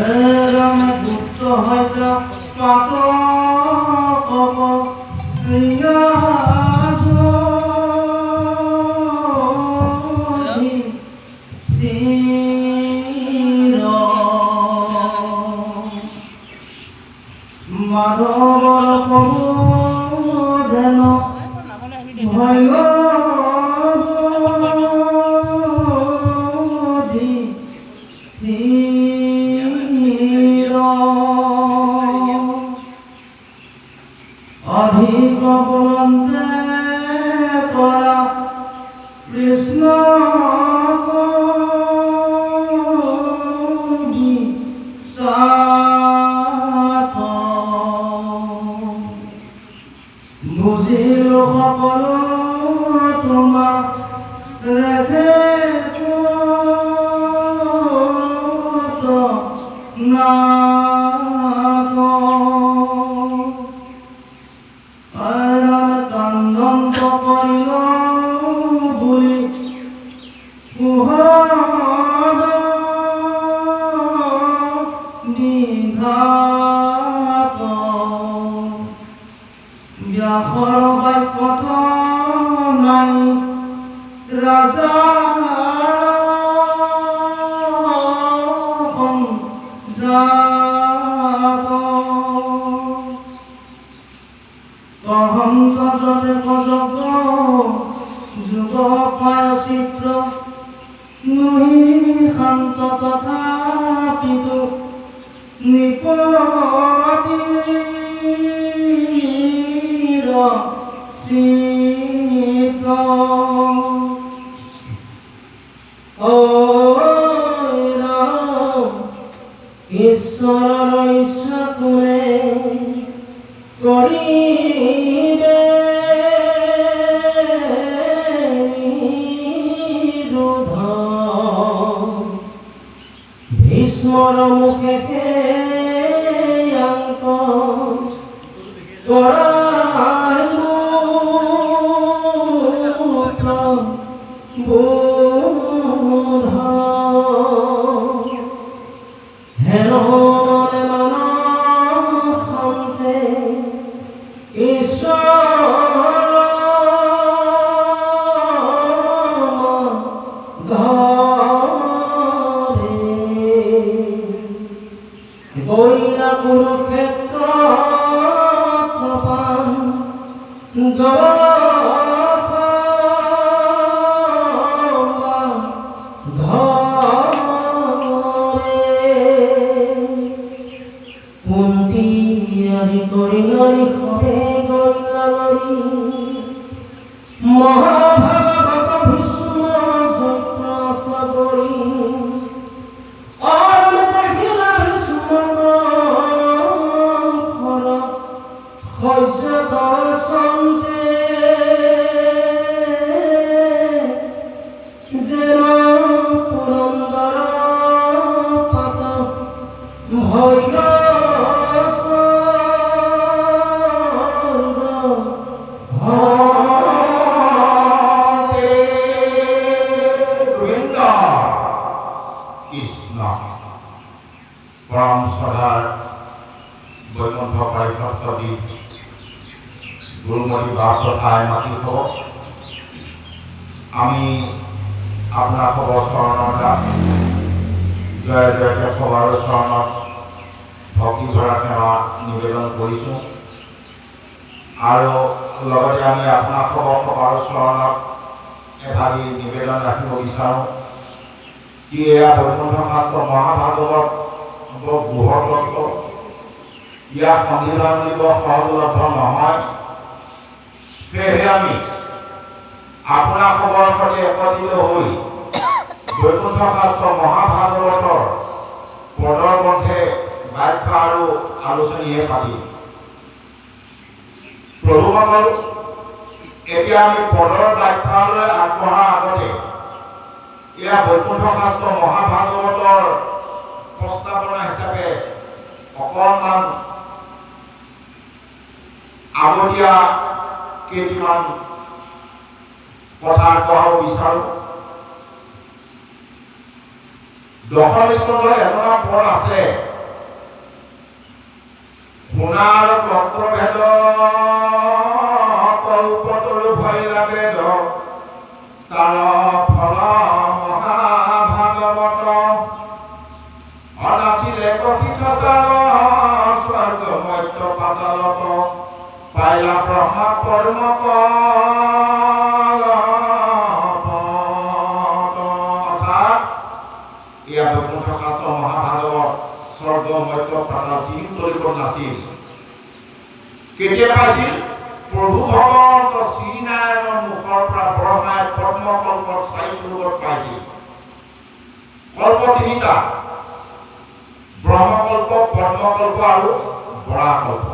রামে পুত্র হইতে পাতক ক্রিয়াস স্থির মাধবর প্রবোধন ভয় অধিক বলন্তে করা কৃষ্ণ সাত বুঝিল সকল তোমা রেখে না কান্দন্ত করিল ভুলি বিঘাত ব্যাঘ্র বাক্যত নাই রাজা অহন্ত যতে কজক যুগ পায় চিত্র নহি শান্ত তথাপিত নিপতির চিত ঈশ্বর ইচ্ছা কোনে করিবে নিরোধ ভীষ্মর মুখে অঙ্ক করাইলো বোধ হেন কুরুক্ষেত্র কুন্তি আদি করিলারি হবে গৌরী মহাভাগবত ভীষ্ম সত্য সবরী পরম সদার বৈকুণ্ঠ পরিষদী গুরুমণি দাস তথায় মাতি হব আমি আপনার খবর স্মরণতা জয় জয়কে সবার স্মরণত ভক্তি ধৰা সেৱা নিবেদন কৰিছোঁ আৰু লগতে আমি আপোনাৰ খবৰ সবাৰ স্মৰণত এভাগি নিবেদন ৰাখিব বিচাৰোঁ কি এয়া বৈকুণ্ঠ শাস্ত্ৰ মহাভাগৱত বৃহৎ তত্ত্ব ইয়াৰ সন্ধিধান দিব সহজলভ্য নহয় সেয়েহে আমি আপোনাৰ খবৰ সৈতে একত্ৰিত হৈ বৈকুণ্ঠ শাস্ত্ৰ মহাভাগৱতৰ পদৰ মধ্যে ব্যাখ্যা আৰু আলোচনীহে পাতিম প্ৰভুসকল এতিয়া আমি পদৰ ব্যাখ্যালৈ আগবঢ়াৰ আগতে এয়া বৈকুণ্ঠ শাস্ত্ৰ মহাভাগৱতৰ প্ৰস্তাৱনা হিচাপে অকণমান আগতীয়া কেইটামান কথা ক'ব বিচাৰোঁ দশম স্কন্ধত এটা পদ আছে নানাৰ তন্ত্ৰভেদ কল্পতৰু ভৈলা বেদ তাৰ ফল মহাভাগৱত অনাছিলে কথিত চাল স্বৰ্গ মধ্য পাতালত পাইলা ব্ৰহ্মা পৰম অৰ্থাৎ এয়া বৈকুণ্ঠ শাস্ত্ৰ মহাভাগৱত স্বৰ্গ মধ্য পাতাল তিনিওতলিকৈ নাছিল কেতিয়া পাইছিল প্ৰভু ভগৱন্ত শ্ৰীনাৰায়ণৰ মুখৰ পৰা ব্ৰহ্মাই পদ্মকল্পত ৪ শ্লোকত পাইছিল কল্প তিনিটা ব্ৰহ্মকল্প পদ্মকল্প আৰু বৰাকল্প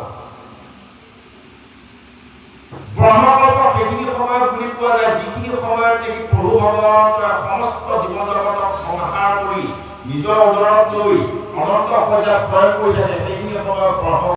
ব্ৰহ্মকল্প সেইখিনি সময়ত বুলি কোৱা যায় যিখিনি সময়ত নেকি প্ৰভু ভগৱন্তই সমস্ত জীৱ জগতক সংহাৰ কৰি নিজৰ উদৰত লৈ অনন্ত সজাত প্ৰয়োগ কৰি থাকে সেইখিনি সময়ত